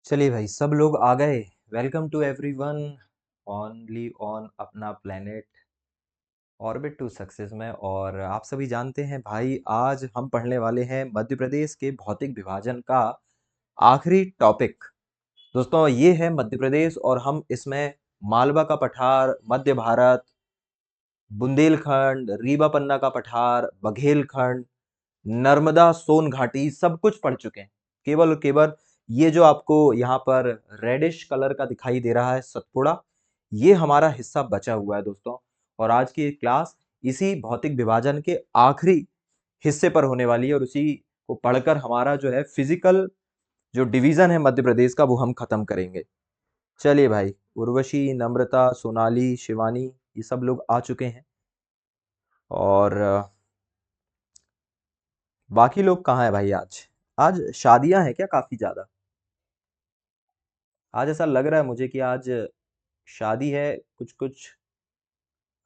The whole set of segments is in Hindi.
चलिए भाई, सब लोग आ गए। Welcome to everyone only on अपना प्लेनेट ऑर्बिट टू सक्सेस में। और आप सभी जानते हैं भाई, आज हम पढ़ने वाले हैं मध्य प्रदेश के भौतिक विभाजन का आखिरी टॉपिक। दोस्तों, ये है मध्य प्रदेश और हम इसमें मालवा का पठार, मध्य भारत, बुंदेलखंड, रीवा पन्ना का पठार, बघेलखंड, नर्मदा सोन घाटी सब कुछ पढ़ चुके हैं। केवल और केवल ये जो आपको यहाँ पर रेडिश कलर का दिखाई दे रहा है सतपुड़ा, ये हमारा हिस्सा बचा हुआ है दोस्तों। और आज की क्लास इसी भौतिक विभाजन के आखिरी हिस्से पर होने वाली है और उसी को पढ़कर हमारा जो है फिजिकल जो डिवीजन है मध्य प्रदेश का वो हम खत्म करेंगे। चलिए भाई, उर्वशी, नम्रता, सोनाली, शिवानी, ये सब लोग आ चुके हैं। और बाकी लोग कहाँ है भाई? आज आज शादियां हैं क्या काफी ज्यादा? आज ऐसा लग रहा है मुझे कि आज शादी है कुछ कुछ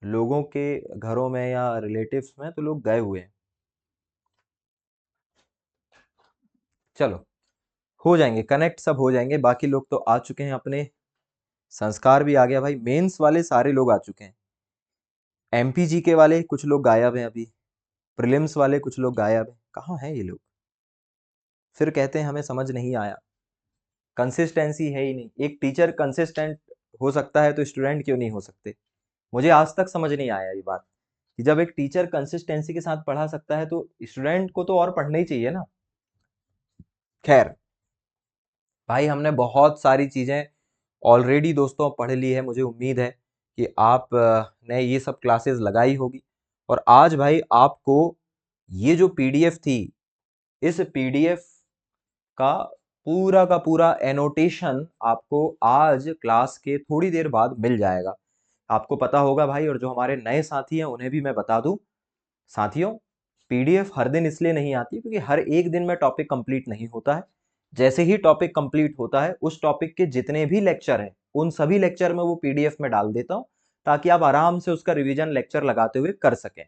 लोगों के घरों में या रिलेटिव्स में, तो लोग गए हुए हैं। चलो, हो जाएंगे कनेक्ट, सब हो जाएंगे। बाकी लोग तो आ चुके हैं अपने। संस्कार भी आ गया भाई, मेंस वाले सारे लोग आ चुके हैं। एमपीजी के वाले कुछ लोग गायब हैं अभी। प्रीलिम्स वाले कुछ लोग गायब हैं। कहाँ हैं ये लोग? फिर कहते हैं हमें समझ नहीं आया। कंसिस्टेंसी है ही नहीं। एक टीचर कंसिस्टेंट हो सकता है तो स्टूडेंट क्यों नहीं हो सकते? मुझे आज तक समझ नहीं आया ये बात कि जब एक टीचर कंसिस्टेंसी के साथ पढ़ा सकता है तो स्टूडेंट को तो और पढ़ना ही चाहिए ना। खैर भाई, हमने बहुत सारी चीजें ऑलरेडी दोस्तों पढ़ ली है। मुझे उम्मीद है कि आप ने ये सब क्लासेस लगाई होगी। और आज भाई आपको ये जो पीडीएफ थी, इस पीडीएफ का पूरा एनोटेशन आपको आज क्लास के थोड़ी देर बाद मिल जाएगा। आपको पता होगा भाई, और जो हमारे नए साथी हैं उन्हें भी मैं बता दूं, साथियों, पीडीएफ हर दिन इसलिए नहीं आती क्योंकि हर एक दिन में टॉपिक कंप्लीट नहीं होता है। जैसे ही टॉपिक कंप्लीट होता है, उस टॉपिक के जितने भी लेक्चर हैं उन सभी लेक्चर में वो पीडीएफ में डाल देता हूं, ताकि आप आराम से उसका रिवीजन लेक्चर लगाते हुए कर सकें।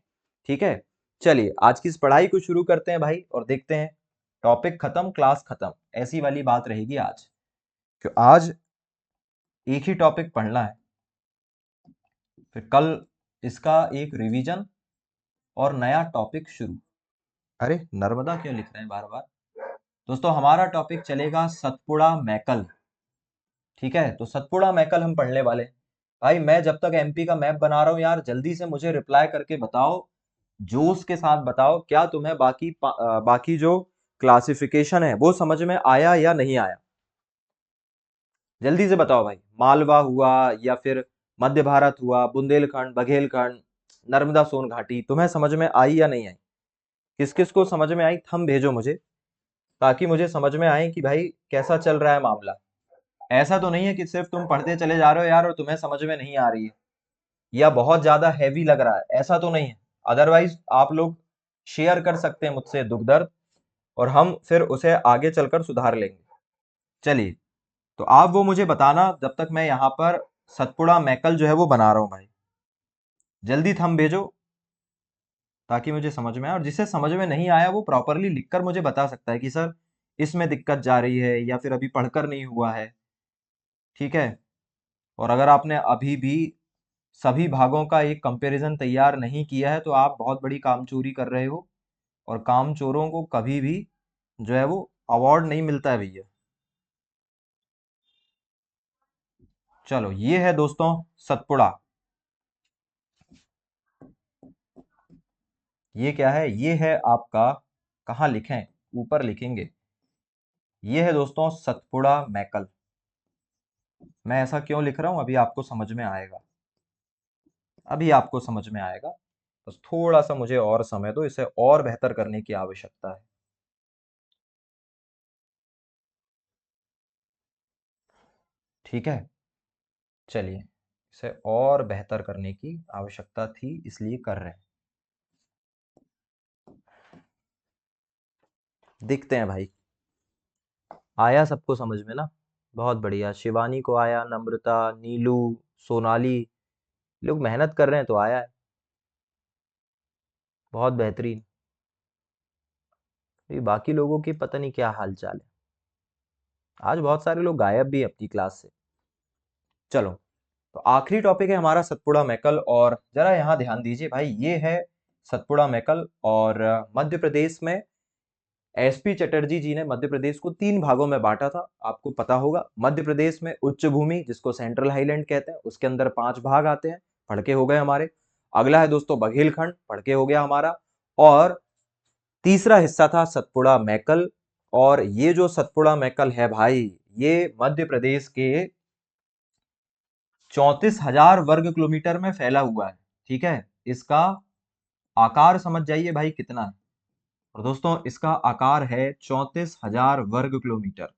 ठीक है, चलिए आज की इस पढ़ाई को शुरू करते हैं भाई और देखते हैं। टॉपिक खत्म, क्लास खत्म, ऐसी वाली बात रहेगी आज। क्यों आज एक ही टॉपिक पढ़ना है, फिर कल इसका एक रिवीजन और नया टॉपिक शुरू। अरे नर्मदा क्यों लिख रहे हैं बार बार? दोस्तों, हमारा टॉपिक चलेगा सतपुड़ा मैकल। ठीक है, तो सतपुड़ा मैकल हम पढ़ने वाले हैं। भाई मैं जब तक एमपी का मैप बना रहा हूँ यार, जल्दी से मुझे रिप्लाई करके बताओ, जोश के साथ बताओ, क्या तुम्हें बाकी जो क्लासिफिकेशन है वो समझ में आया या नहीं आया? जल्दी से बताओ भाई। मालवा हुआ या फिर मध्य भारत हुआ, बुंदेलखंड, बघेलखंड, नर्मदा सोन घाटी, तुम्हें समझ में आई या नहीं आई? किस किस को समझ में आई थंब भेजो मुझे, ताकि मुझे समझ में आए कि भाई कैसा चल रहा है मामला। ऐसा तो नहीं है कि सिर्फ तुम पढ़ते चले जा रहे हो यार और तुम्हें समझ में नहीं आ रही है, या बहुत ज्यादा हैवी लग रहा है, ऐसा तो नहीं है। अदरवाइज आप लोग शेयर कर सकते हैं मुझसे दुख दर्द, और हम फिर उसे आगे चलकर सुधार लेंगे। चलिए, तो आप वो मुझे बताना जब तक मैं यहाँ पर सतपुड़ा मैकल जो है वो बना रहा हूँ भाई। जल्दी थंब भेजो ताकि मुझे समझ में आए, और जिसे समझ में नहीं आया वो प्रॉपरली लिखकर मुझे बता सकता है कि सर इसमें दिक्कत जा रही है या फिर अभी पढ़कर नहीं हुआ है। ठीक है, और अगर आपने अभी भी सभी भागों का एक कंपैरिजन तैयार नहीं किया है तो आप बहुत बड़ी कामचोरी कर रहे हो, और कामचोरों को कभी भी जो है वो अवार्ड नहीं मिलता है भैया। चलो, ये है दोस्तों सतपुड़ा। ये क्या है? ये है आपका, कहाँ लिखें, ऊपर लिखेंगे। ये है दोस्तों सतपुड़ा मैकल। मैं ऐसा क्यों लिख रहा हूं अभी आपको समझ में आएगा। अभी आपको समझ में आएगा, बस थोड़ा सा मुझे और समय दो, इसे और बेहतर करने की आवश्यकता है। ठीक है, चलिए, इसे और बेहतर करने की आवश्यकता थी इसलिए कर रहे हैं। दिखते हैं भाई, आया सबको समझ में ना? बहुत बढ़िया, शिवानी को आया, नम्रता, नीलू, सोनाली, लोग मेहनत कर रहे हैं तो आया है। बहुत बेहतरीन। ये बाकी लोगों की पता नहीं क्या हाल चाल है। आज बहुत सारे लोग गायब भी हैं अपनी क्लास से। चलो, तो आखिरी टॉपिक है हमारा सतपुड़ा मैकल, और जरा यहाँ ध्यान दीजिए भाई, ये है सतपुड़ा मैकल। और मध्य प्रदेश में एसपी चटर्जी जी ने मध्य प्रदेश को 3 भागों में बांटा था, आपको पता होगा। मध्य प्रदेश में उच्च भूमि, जिसको सेंट्रल हाईलैंड कहते हैं, उसके अंदर 5 भाग आते हैं, पढ़के हो गए हमारे। अगला है दोस्तों बघेलखंड, पढ़के हो गया हमारा। और तीसरा हिस्सा था सतपुड़ा मैकल। और ये जो सतपुड़ा मैकल है भाई, ये मध्य प्रदेश के 34,000 वर्ग किलोमीटर में फैला हुआ है। ठीक है, इसका आकार समझ जाइए भाई कितना है। और दोस्तों इसका आकार है 34,000 वर्ग किलोमीटर।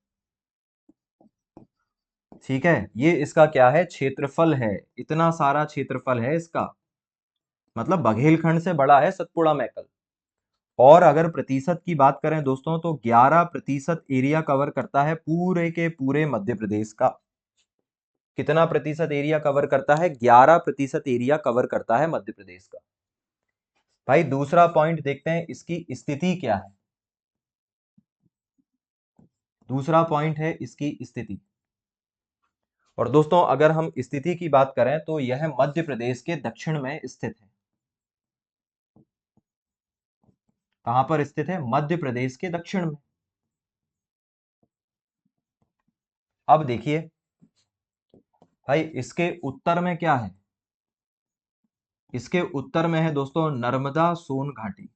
ठीक है, ये इसका क्या है, क्षेत्रफल है। इतना सारा क्षेत्रफल है इसका, मतलब बघेलखंड से बड़ा है सतपुड़ा मैकल। और अगर प्रतिशत की बात करें दोस्तों, तो 11% एरिया कवर करता है पूरे के पूरे मध्य प्रदेश का। कितना प्रतिशत एरिया कवर करता है, 11% एरिया कवर करता है मध्य प्रदेश का। भाई दूसरा पॉइंट देखते हैं, इसकी स्थिति क्या है। दूसरा पॉइंट है इसकी स्थिति। और दोस्तों अगर हम स्थिति की बात करें, तो यह मध्य प्रदेश के दक्षिण में स्थित है। कहां पर स्थित है, मध्य प्रदेश के दक्षिण में। अब देखिए भाई, इसके उत्तर में क्या है, इसके उत्तर में है दोस्तों नर्मदा सोन घाटी।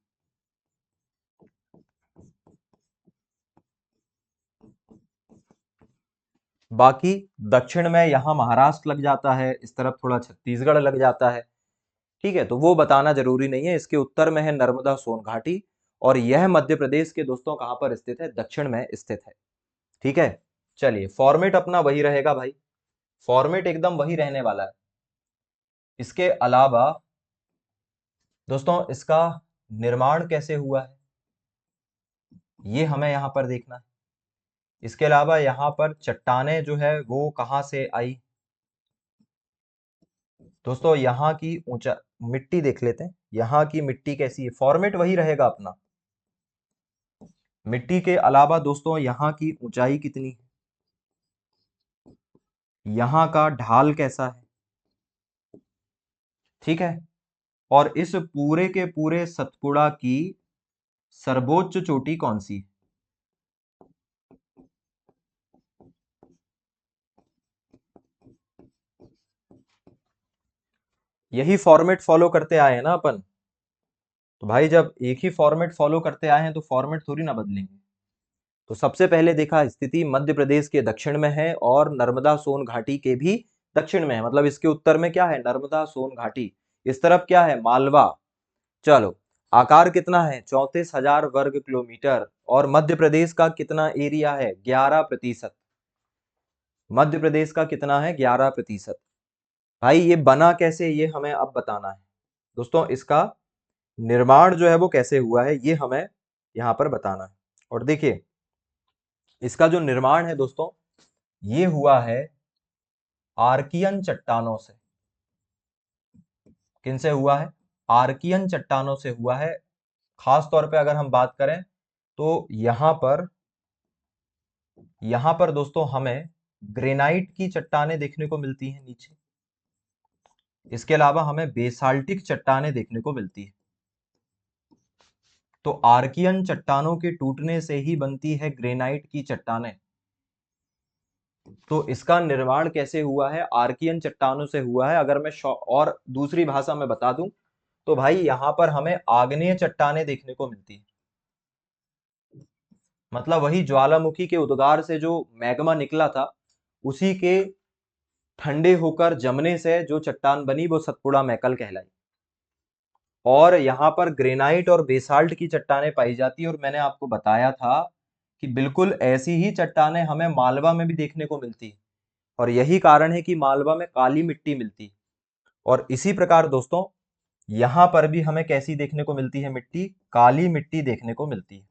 बाकी दक्षिण में यहां महाराष्ट्र लग जाता है, इस तरफ थोड़ा छत्तीसगढ़ लग जाता है। ठीक है, तो वो बताना जरूरी नहीं है। इसके उत्तर में है नर्मदा सोन घाटी, और यह मध्य प्रदेश के दोस्तों कहां पर स्थित है, दक्षिण में स्थित है। ठीक है, चलिए फॉर्मेट अपना वही रहेगा भाई, फॉर्मेट एकदम वही रहने वाला है। इसके अलावा दोस्तों इसका निर्माण कैसे हुआ है, ये हमें यहां पर देखना है। इसके अलावा यहाँ पर चट्टाने जो है वो कहाँ से आई। दोस्तों यहाँ की ऊंचा मिट्टी देख लेते हैं, यहाँ की मिट्टी कैसी है, फॉर्मेट वही रहेगा अपना। मिट्टी के अलावा दोस्तों यहाँ की ऊंचाई कितनी है, यहाँ का ढाल कैसा है। ठीक है, और इस पूरे के पूरे सतपुड़ा की सर्वोच्च चोटी कौन सी है। यही फॉर्मेट फॉलो करते आए हैं ना अपन। तो भाई जब एक ही फॉर्मेट फॉलो करते आए हैं, तो फॉर्मेट थोड़ी ना बदलेंगे। तो सबसे पहले देखा, स्थिति मध्य प्रदेश के दक्षिण में है, और नर्मदा सोन घाटी के भी दक्षिण में है, मतलब इसके उत्तर में क्या है, नर्मदा सोन घाटी। इस तरफ क्या है, मालवा। चलो, आकार कितना है, 34,000 वर्ग किलोमीटर। और मध्य प्रदेश का कितना एरिया है, 11%। मध्य प्रदेश का कितना है, 11%। भाई ये बना कैसे, ये हमें अब बताना है। दोस्तों इसका निर्माण जो है वो कैसे हुआ है, ये हमें यहाँ पर बताना है। और देखिए, इसका जो निर्माण है दोस्तों, ये हुआ है आर्कियन चट्टानों से। किनसे हुआ है, आर्कियन चट्टानों से हुआ है। खास तौर पे अगर हम बात करें, तो यहां पर दोस्तों हमें ग्रेनाइट की चट्टानें देखने को मिलती हैं नीचे। इसके अलावा हमें बेसाल्टिक चट्टानें देखने को मिलती है। तो आर्कियन चट्टानों के टूटने से ही बनती है ग्रेनाइट की चट्टानें। तो इसका निर्माण कैसे हुआ है, आर्कियन चट्टानों से हुआ है। अगर मैं और दूसरी भाषा में बता दूं, तो भाई यहां पर हमें आग्नेय चट्टानें देखने को मिलती है। मतलब वही ज्वालामुखी के उद्गार से जो मैग्मा निकला था, उसी के ठंडे होकर जमने से जो चट्टान बनी, वो सतपुड़ा मैकल कहलाई। और यहाँ पर ग्रेनाइट और बेसाल्ट की चट्टानें पाई जाती है। और मैंने आपको बताया था कि बिल्कुल ऐसी ही चट्टानें हमें मालवा में भी देखने को मिलती है, और यही कारण है कि मालवा में काली मिट्टी मिलती है। और इसी प्रकार दोस्तों यहाँ पर भी हमें कैसी देखने को मिलती है, मिट्टी, काली मिट्टी देखने को मिलती है।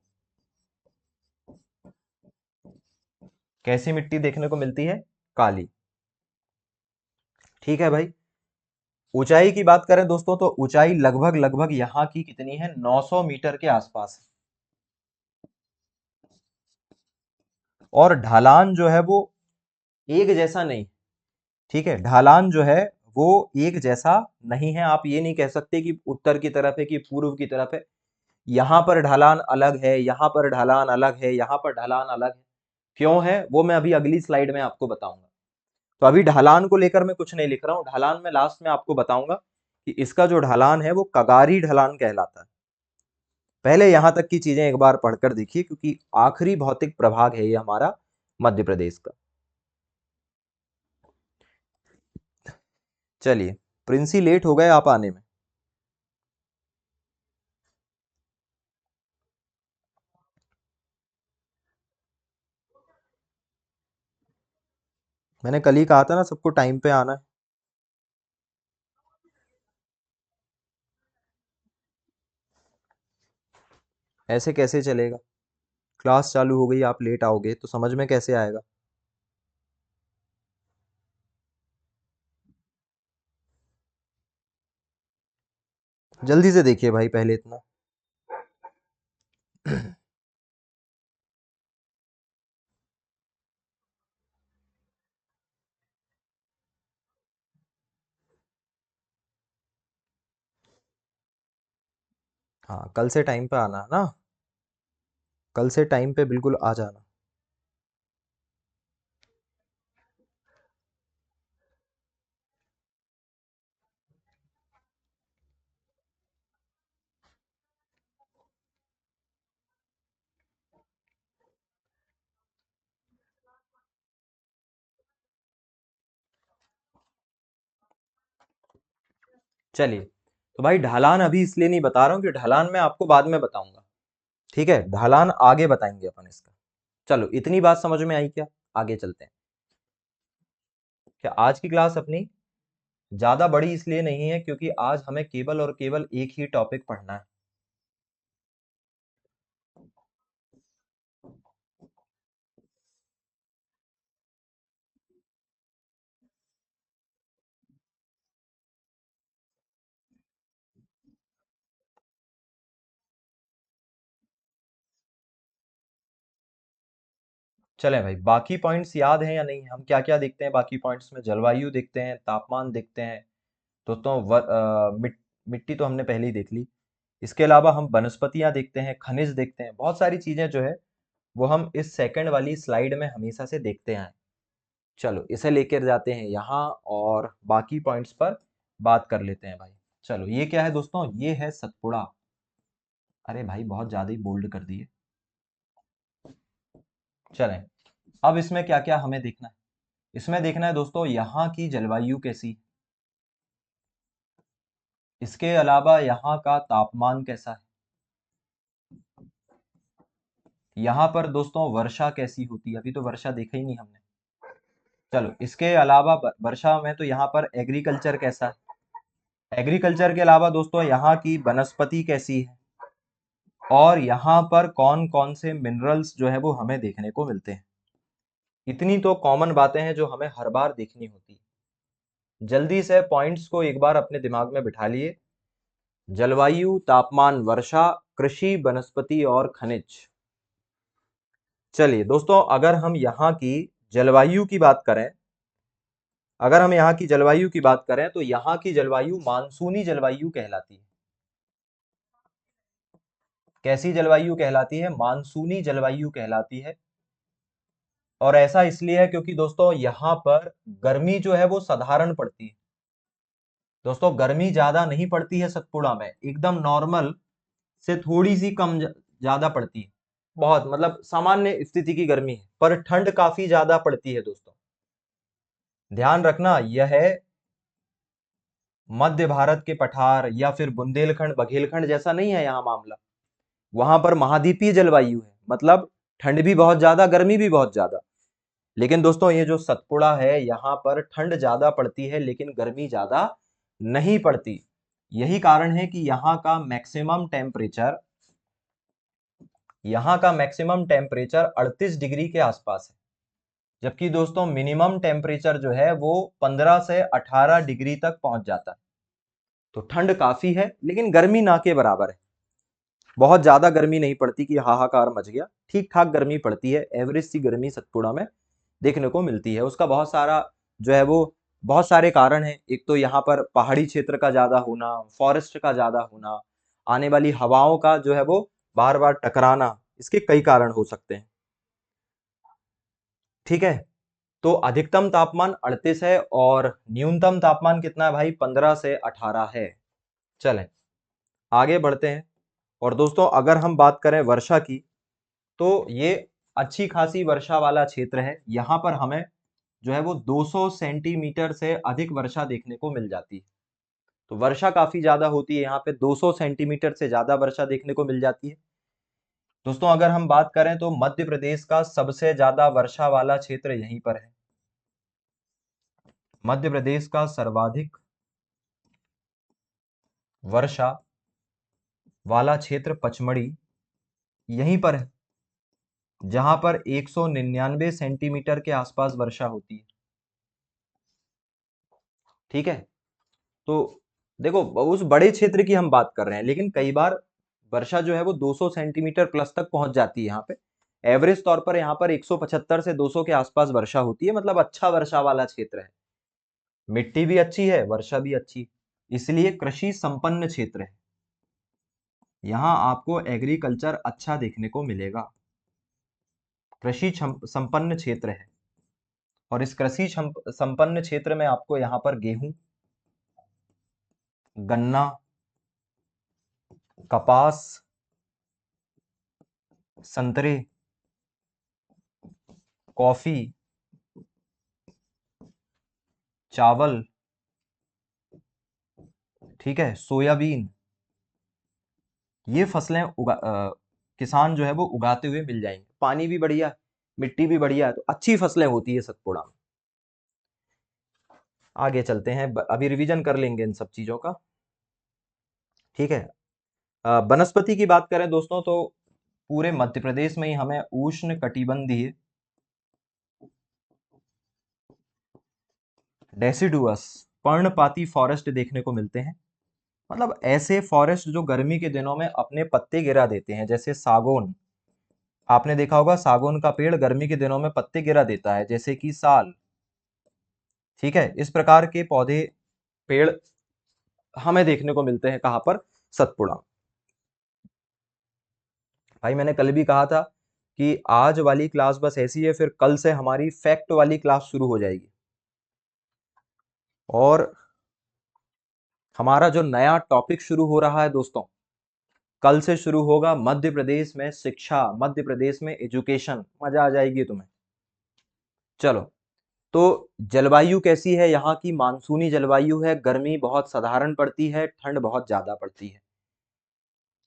कैसी मिट्टी देखने को मिलती है, काली। ठीक है भाई, ऊंचाई की बात करें दोस्तों, तो ऊंचाई लगभग लगभग यहाँ की कितनी है, 900 मीटर के आसपास है। और ढलान जो है वो एक जैसा नहीं, ठीक है, ढलान जो है वो एक जैसा नहीं है। आप ये नहीं कह सकते कि उत्तर की तरफ है कि पूर्व की तरफ है। यहाँ पर ढलान अलग है, यहाँ पर ढलान अलग है, यहाँ पर ढलान अलग है। क्यों है वो मैं अभी अगली स्लाइड में आपको बताऊंगा। तो अभी ढलान को लेकर मैं कुछ नहीं लिख रहा हूँ, ढलान में लास्ट में आपको बताऊंगा कि इसका जो ढलान है वो कगारी ढलान कहलाता है। पहले यहां तक की चीजें एक बार पढ़कर देखिए, क्योंकि आखिरी भौतिक प्रभाग है ये हमारा मध्य प्रदेश का। चलिए, प्रिंसी लेट हो गए आप आने में। मैंने कल ही कहा था ना सबको टाइम पे आना है। ऐसे कैसे चलेगा? क्लास चालू हो गई, आप लेट आओगे तो समझ में कैसे आएगा? जल्दी से देखिए भाई पहले इतना। हाँ, कल से टाइम पे आना है ना, कल से टाइम पे बिल्कुल आ जाना। चलिए, तो भाई ढलान अभी इसलिए नहीं बता रहा हूँ कि ढलान मैं आपको बाद में बताऊंगा, ठीक है, ढलान आगे बताएंगे अपन इसका। चलो, इतनी बात समझ में आई क्या? आगे चलते हैं। क्या आज की क्लास अपनी ज्यादा बड़ी इसलिए नहीं है क्योंकि आज हमें केवल और केवल एक ही टॉपिक पढ़ना है। चलें भाई, बाकी पॉइंट्स याद हैं या नहीं? हम क्या क्या देखते हैं बाकी पॉइंट्स में? जलवायु देखते हैं, तापमान देखते हैं दोस्तों, मिट्टी तो हमने पहले ही देख ली। इसके अलावा हम वनस्पतियां देखते हैं, खनिज देखते हैं, बहुत सारी चीजें जो है वो हम इस सेकंड वाली स्लाइड में हमेशा से देखते आए। चलो, इसे लेकर जाते हैं यहाँ और बाकी पॉइंट्स पर बात कर लेते हैं भाई। चलो, ये क्या है दोस्तों? ये है सतपुड़ा। अरे भाई, बहुत ज्यादा ही बोल्ड कर दिए। चलें, अब इसमें क्या क्या हमें देखना है? इसमें देखना है दोस्तों यहाँ की जलवायु कैसी, इसके अलावा यहाँ का तापमान कैसा है, यहाँ पर दोस्तों वर्षा कैसी होती है, अभी तो वर्षा देखा ही नहीं हमने। चलो, इसके अलावा वर्षा में तो यहाँ पर एग्रीकल्चर कैसा है, एग्रीकल्चर के अलावा दोस्तों यहाँ की वनस्पति कैसी है, और यहाँ पर कौन कौन से मिनरल्स जो है वो हमें देखने को मिलते हैं। इतनी तो कॉमन बातें हैं जो हमें हर बार देखनी होती है। जल्दी से पॉइंट्स को एक बार अपने दिमाग में बिठा लिए। जलवायु, तापमान, वर्षा, कृषि, वनस्पति और खनिज। चलिए दोस्तों, अगर हम यहाँ की जलवायु की बात करें, अगर हम यहाँ की जलवायु की बात करें तो यहाँ की जलवायु मानसूनी जलवायु कहलाती है। कैसी जलवायु कहलाती है? मानसूनी जलवायु कहलाती है। और ऐसा इसलिए है क्योंकि दोस्तों यहाँ पर गर्मी जो है वो साधारण पड़ती है। दोस्तों, गर्मी ज्यादा नहीं पड़ती है सतपुड़ा में, एकदम नॉर्मल से थोड़ी सी कम ज्यादा पड़ती है। बहुत मतलब सामान्य स्थिति की गर्मी है, पर ठंड काफी ज्यादा पड़ती है दोस्तों। ध्यान रखना, यह है मध्य भारत के पठार या फिर बुंदेलखंड बघेलखंड जैसा नहीं है यहाँ मामला। वहां पर महाद्वीपीय जलवायु है, मतलब ठंड भी बहुत ज्यादा, गर्मी भी बहुत ज्यादा। लेकिन दोस्तों, ये जो सतपुड़ा है यहाँ पर ठंड ज्यादा पड़ती है लेकिन गर्मी ज्यादा नहीं पड़ती। यही कारण है कि यहाँ का मैक्सिमम टेम्परेचर 38 डिग्री के आसपास है, जबकि दोस्तों मिनिमम टेम्परेचर जो है वो 15 से 18 डिग्री तक पहुंच जाता है। तो ठंड काफी है लेकिन गर्मी ना के बराबर है। बहुत ज्यादा गर्मी नहीं पड़ती कि हाहाकार मच गया, ठीक ठाक गर्मी पड़ती है, एवरेज सी गर्मी सतपुड़ा में देखने को मिलती है। उसका बहुत सारा जो है वो बहुत सारे कारण हैं। एक तो यहाँ पर पहाड़ी क्षेत्र का ज्यादा होना, फॉरेस्ट का ज्यादा होना, आने वाली हवाओं का जो है वो बार बार टकराना, इसके कई कारण हो सकते हैं। ठीक है, तो अधिकतम तापमान 38 है और न्यूनतम तापमान कितना है भाई, 15 से 18 है। चलें आगे बढ़ते हैं। और दोस्तों अगर हम बात करें वर्षा की, तो ये अच्छी खासी वर्षा वाला क्षेत्र है। यहाँ पर हमें जो है वो 200 सेंटीमीटर से अधिक वर्षा देखने को मिल जाती है। तो वर्षा काफी ज्यादा होती है यहाँ पे, 200 सेंटीमीटर से ज्यादा वर्षा देखने को मिल जाती है। दोस्तों अगर हम बात करें तो मध्य प्रदेश का सबसे ज्यादा वर्षा वाला क्षेत्र यहीं पर है। मध्य प्रदेश का सर्वाधिक वर्षा वाला क्षेत्र पचमढ़ी यहीं पर है, जहां पर 199 सेंटीमीटर के आसपास वर्षा होती है। ठीक है, तो देखो उस बड़े क्षेत्र की हम बात कर रहे हैं, लेकिन कई बार वर्षा जो है वो 200 सेंटीमीटर प्लस तक पहुंच जाती है। यहाँ पे एवरेज तौर पर यहाँ पर 175 से 200 के आसपास वर्षा होती है, मतलब अच्छा वर्षा वाला क्षेत्र है। मिट्टी भी अच्छी है, वर्षा भी अच्छी, इसलिए कृषि संपन्न क्षेत्र है। यहाँ आपको एग्रीकल्चर अच्छा देखने को मिलेगा, कृषि संपन्न क्षेत्र है। और इस कृषि संपन्न क्षेत्र में आपको यहाँ पर गेहूं, गन्ना, कपास, संतरे, कॉफी, चावल, ठीक है, सोयाबीन, ये फसलें किसान जो है वो उगाते हुए मिल जाएंगे। पानी भी बढ़िया, मिट्टी भी बढ़िया है, तो अच्छी फसलें होती है सतपुड़ा में। आगे चलते हैं, अभी रिवीजन कर लेंगे इन सब चीजों का। ठीक है, वनस्पति की बात करें दोस्तों, तो पूरे मध्य प्रदेश में ही हमें उष्ण कटिबंधीय डेसिडुअस पर्णपाती फॉरेस्ट देखने को मिलते हैं। मतलब ऐसे फॉरेस्ट जो गर्मी के दिनों में अपने पत्ते गिरा देते हैं, जैसे सागौन, आपने देखा होगा सागौन का पेड़ गर्मी के दिनों में पत्ते गिरा देता है, जैसे कि साल। ठीक है, इस प्रकार के पौधे, पेड़ हमें देखने को मिलते हैं कहाँ पर, सतपुड़ा। भाई मैंने कल भी कहा था कि आज वाली क्लास बस ऐसी है, फिर कल से हमारी फैक्ट वाली क्लास शुरू हो जाएगी। और हमारा जो नया टॉपिक शुरू हो रहा है दोस्तों, कल से शुरू होगा मध्य प्रदेश में शिक्षा, मध्य प्रदेश में एजुकेशन, मजा आ जाएगी तुम्हें। चलो, तो जलवायु कैसी है यहाँ की, मानसूनी जलवायु है, गर्मी बहुत साधारण पड़ती है, ठंड बहुत ज्यादा पड़ती है।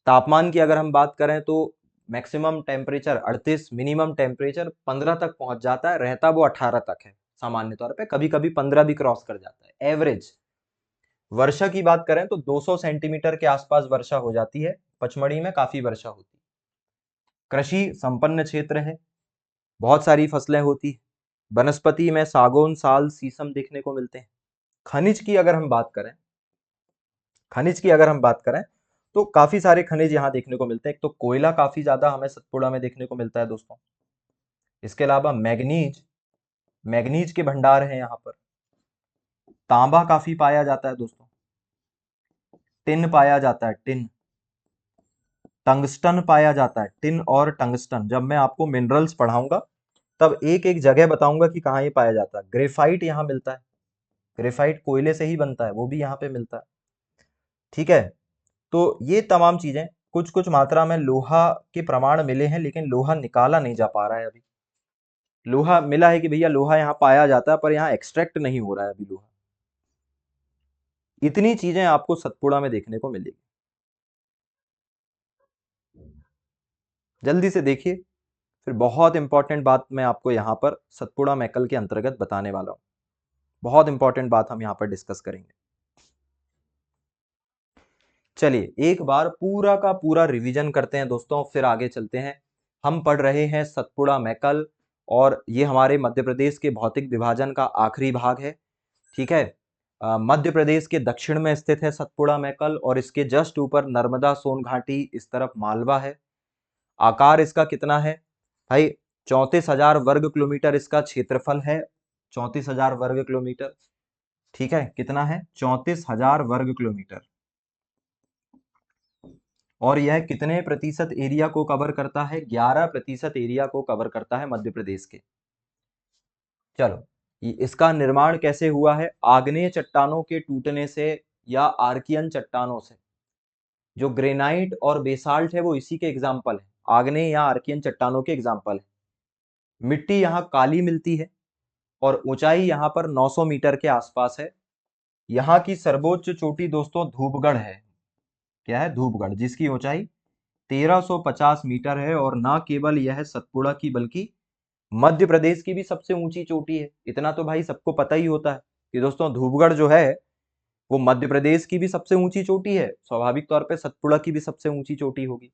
तापमान की अगर हम बात करें तो मैक्सिमम टेम्परेचर 38, मिनिमम टेम्परेचर 15 तक पहुंच जाता है, रहता वो 18 तक है सामान्य तौर पे, कभी कभी 15 भी क्रॉस कर जाता है एवरेज। वर्षा की बात करें तो 200 सेंटीमीटर के आसपास वर्षा हो जाती है, पचमढ़ी में काफी वर्षा होती है। कृषि संपन्न क्षेत्र है, बहुत सारी फसलें होती है, वनस्पति में सागौन, साल, शीशम देखने को मिलते हैं। खनिज की अगर हम बात करें, खनिज की अगर हम बात करें तो काफी सारे खनिज यहाँ देखने को मिलते हैं। एक तो कोयला काफी ज्यादा हमें सतपुड़ा में देखने को मिलता है दोस्तों। इसके अलावा मैग्नीज, मैग्नीज के भंडार हैं यहाँ पर। तांबा काफी पाया जाता है दोस्तों। टिन पाया जाता है, टिन। टंगस्टन पाया जाता है, टिन और टंगस्टन। जब मैं आपको मिनरल्स पढ़ाऊंगा तब एक एक जगह बताऊंगा कि कहाँ ये पाया जाता है। ग्रेफाइट यहाँ मिलता है, ग्रेफाइट कोयले से ही बनता है, वो भी यहाँ पे मिलता है। ठीक है, तो ये तमाम चीजें, कुछ कुछ मात्रा में लोहा के प्रमाण मिले हैं, लेकिन लोहा निकाला नहीं जा पा रहा है अभी। लोहा मिला है कि भैया लोहा यहाँ पाया जाता है, पर यहाँ एक्सट्रैक्ट नहीं हो रहा है अभी लोहा। इतनी चीजें आपको सतपुड़ा में देखने को मिलेगी। जल्दी से देखिए, फिर बहुत इंपॉर्टेंट बात मैं आपको यहाँ पर सतपुड़ा मैकल के अंतर्गत बताने वाला हूँ। बहुत इंपॉर्टेंट बात हम यहाँ पर डिस्कस करेंगे। चलिए एक बार पूरा का पूरा रिवीजन करते हैं दोस्तों, फिर आगे चलते हैं। हम पढ़ रहे हैं सतपुड़ा मैकल, और ये हमारे मध्य प्रदेश के भौतिक विभाजन का आखिरी भाग है। ठीक है, मध्य प्रदेश के दक्षिण में स्थित है सतपुड़ा मैकल, और इसके जस्ट ऊपर नर्मदा सोन घाटी, इस तरफ मालवा है। आकार इसका कितना है भाई? 34,000 वर्ग किलोमीटर इसका क्षेत्रफल है। 34,000 वर्ग किलोमीटर। ठीक है, कितना है? 34,000 वर्ग किलोमीटर। और यह कितने प्रतिशत एरिया को कवर करता है? 11% एरिया को कवर करता है मध्य प्रदेश के। चलो, इसका निर्माण कैसे हुआ है? आग्नेय चट्टानों के टूटने से या आर्कियन चट्टानों से। जो ग्रेनाइट और बेसाल्ट है वो इसी के एग्जाम्पल है, आग्नेय या आर्कियन चट्टानों के एग्जाम्पल है। मिट्टी यहाँ काली मिलती है और ऊंचाई यहाँ पर 900 मीटर के आसपास है। यहाँ की सर्वोच्च चोटी दोस्तों धूपगढ़ है। क्या है? धूपगढ़, जिसकी ऊंचाई 1350 मीटर है। और ना केवल यह सतपुड़ा की बल्कि मध्य प्रदेश की भी सबसे ऊंची चोटी है। इतना तो भाई सबको पता ही होता है कि दोस्तों धूपगढ़ जो है वो मध्य प्रदेश की भी सबसे ऊंची चोटी है। स्वाभाविक तौर पे सतपुड़ा की भी सबसे ऊंची चोटी होगी।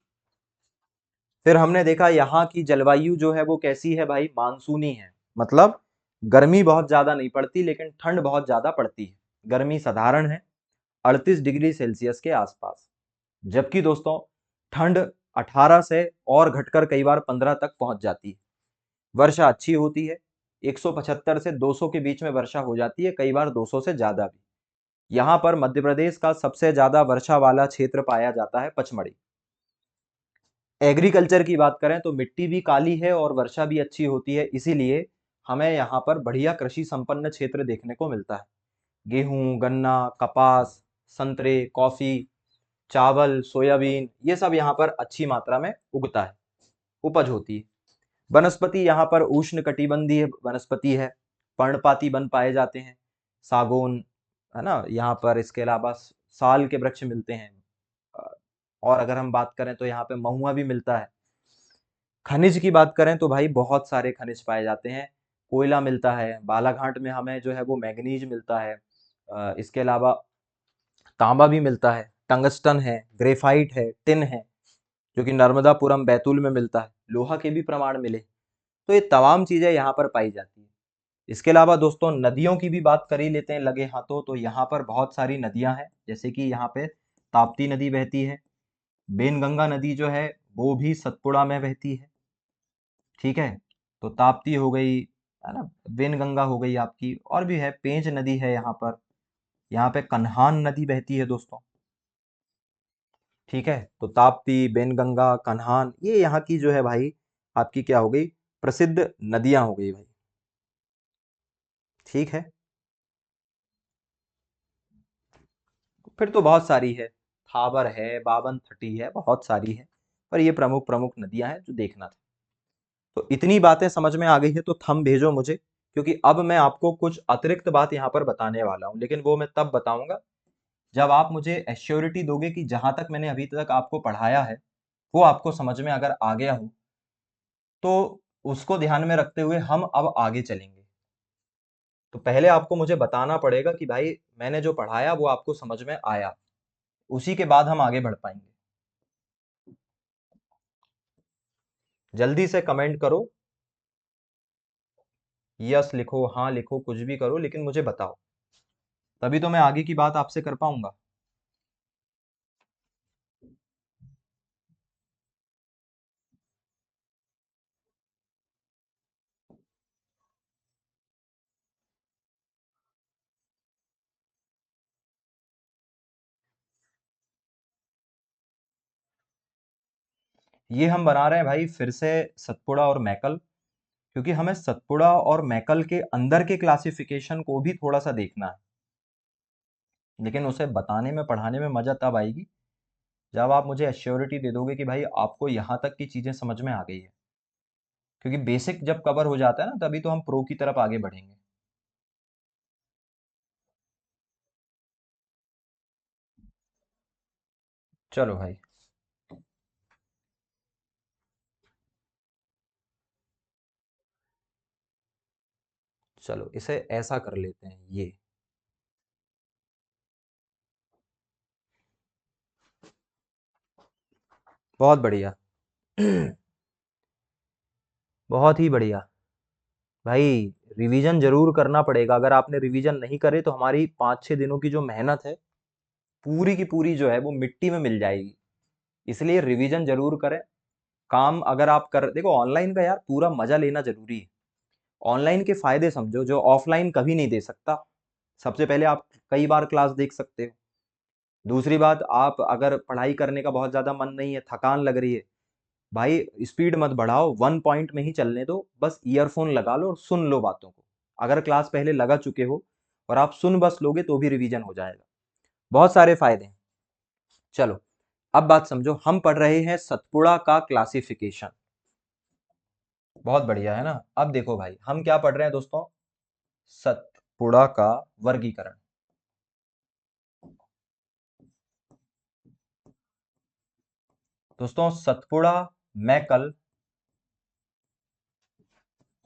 फिर हमने देखा यहाँ की जलवायु जो है वो कैसी है भाई? मानसूनी है। मतलब गर्मी बहुत ज्यादा नहीं पड़ती लेकिन ठंड बहुत ज्यादा पड़ती है। गर्मी साधारण है, 38 डिग्री सेल्सियस के आसपास। जबकि दोस्तों ठंड 18 से और घटकर कई बार 15 तक पहुंच जाती है। वर्षा अच्छी होती है, 175 से 200 के बीच में वर्षा हो जाती है, कई बार 200 से ज्यादा भी। यहाँ पर मध्य प्रदेश का सबसे ज्यादा वर्षा वाला क्षेत्र पाया जाता है पचमढ़ी। एग्रीकल्चर की बात करें तो मिट्टी भी काली है और वर्षा भी अच्छी होती है, इसीलिए हमें यहाँ पर बढ़िया कृषि संपन्न क्षेत्र देखने को मिलता है। गेहूं, गन्ना, कपास, संतरे, कॉफी, चावल, सोयाबीन, ये सब यहाँ पर अच्छी मात्रा में उगता है, उपज होती है। वनस्पति यहाँ पर उष्ण कटिबंधीय वनस्पति है। पर्णपाती वन पाए जाते हैं, सागौन है ना यहाँ पर। इसके अलावा साल के वृक्ष मिलते हैं। और अगर हम बात करें तो यहाँ पे महुआ भी मिलता है। खनिज की बात करें तो भाई बहुत सारे खनिज पाए जाते हैं। कोयला मिलता है, बालाघाट में हमें जो है वो मैग्नीज मिलता है। इसके अलावा तांबा भी मिलता है, टंगस्टन है, ग्रेफाइट है, टिन है, जो कि नर्मदापुरम बैतूल में मिलता है। लोहा के भी प्रमाण मिले। तो ये तमाम चीजें यहाँ पर पाई जाती है। इसके अलावा दोस्तों नदियों की भी बात कर ही लेते हैं लगे हाथों। तो यहाँ पर बहुत सारी नदियां हैं, जैसे कि यहाँ पे ताप्ती नदी बहती है। बेनगंगा नदी जो है वो भी सतपुड़ा में बहती है। ठीक है, तो ताप्ती हो गई है ना, बेनगंगा हो गई आपकी, और भी है, पेंच नदी है यहाँ पर। यहाँ पे कन्हान नदी बहती है दोस्तों। ठीक है, तो ताप्ती, बेनगंगा, कन्हान, ये यहाँ की जो है भाई आपकी क्या हो गई? प्रसिद्ध नदियां हो गई भाई। ठीक है, फिर तो बहुत सारी है, थाबर है, बावन थटी है, बहुत सारी है। पर ये प्रमुख प्रमुख नदियां हैं जो देखना था। तो इतनी बातें समझ में आ गई है तो थंब भेजो मुझे, क्योंकि अब मैं आपको कुछ अतिरिक्त बात यहाँ पर बताने वाला हूँ, लेकिन वो मैं तब बताऊंगा जब आप मुझे एश्योरिटी दोगे कि जहां तक मैंने अभी तक आपको पढ़ाया है वो आपको समझ में अगर आ गया हो, तो उसको ध्यान में रखते हुए हम अब आगे चलेंगे। तो पहले आपको मुझे बताना पड़ेगा कि भाई मैंने जो पढ़ाया वो आपको समझ में आया, उसी के बाद हम आगे बढ़ पाएंगे। जल्दी से कमेंट करो, यस लिखो, हाँ लिखो, कुछ भी करो, लेकिन मुझे बताओ, तभी तो मैं आगे की बात आपसे कर पाऊंगा। ये हम बना रहे हैं भाई फिर से सतपुड़ा और मैकल, क्योंकि हमें सतपुड़ा और मैकल के अंदर के क्लासिफिकेशन को भी थोड़ा सा देखना है। लेकिन उसे बताने में पढ़ाने में मजा तब आएगी जब आप मुझे एश्योरिटी दे दोगे कि भाई आपको यहाँ तक की चीजें समझ में आ गई है। क्योंकि बेसिक जब कवर हो जाता है ना, तभी तो हम प्रो की तरफ आगे बढ़ेंगे। चलो भाई, चलो इसे ऐसा कर लेते हैं, ये बहुत बढ़िया। बहुत ही बढ़िया भाई। रिवीजन जरूर करना पड़ेगा। अगर आपने रिवीजन नहीं करे तो हमारी 5-6 दिनों की जो मेहनत है पूरी की पूरी जो है वो मिट्टी में मिल जाएगी। इसलिए रिवीजन जरूर करें। काम अगर आप कर देखो, ऑनलाइन का यार पूरा मजा लेना जरूरी है। ऑनलाइन के फायदे समझो जो ऑफलाइन कभी नहीं दे सकता। सबसे पहले आप कई बार क्लास देख सकते हो। दूसरी बात, आप अगर पढ़ाई करने का बहुत ज्यादा मन नहीं है, थकान लग रही है, भाई स्पीड मत बढ़ाओ, 1 पॉइंट में ही चलने दो, बस ईयरफोन लगा लो और सुन लो बातों को। अगर क्लास पहले लगा चुके हो और आप सुन बस लोगे तो भी रिवीजन हो जाएगा। बहुत सारे फायदे हैं। चलो अब बात समझो, हम पढ़ रहे हैं सतपुड़ा का क्लासिफिकेशन। बहुत बढ़िया है ना। अब देखो भाई, हम क्या पढ़ रहे हैं दोस्तों? सतपुड़ा का वर्गीकरण। दोस्तों सतपुड़ा मैकल